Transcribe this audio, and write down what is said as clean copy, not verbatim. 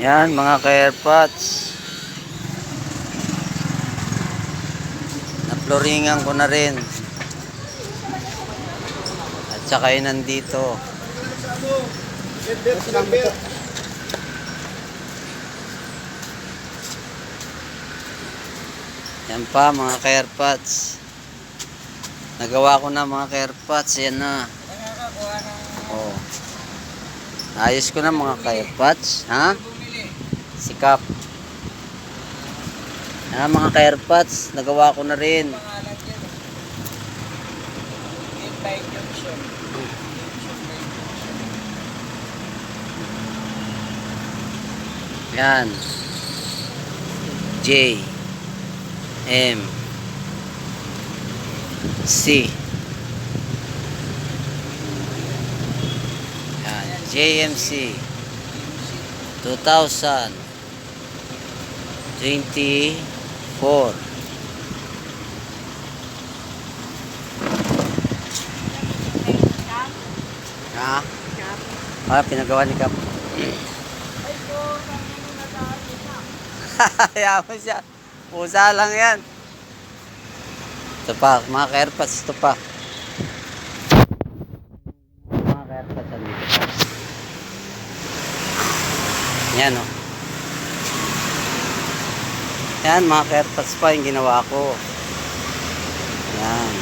Yan mga ka-airpods. Na-floringan ko na rin. At saka yun nandito. Yan pa mga ka-airpods. Nagawa ko na mga ka-airpods. Yan na. Oh. Ayos ko na mga ka-airpods. Ha? Sikap. Yan mga ka-airpods. Nagawa ko na rin. Yan. J M C. Yan. JMC 2024. Ha? Pinagawa ni Kap. Hayaan mo siya. Pusa lang yan. Ito pa, mga ka-airpods, ito pa. Mga ka-airpods, andito pa. Yan o. Yan, mga ka-airpods pa yung ginawa ko. Yan.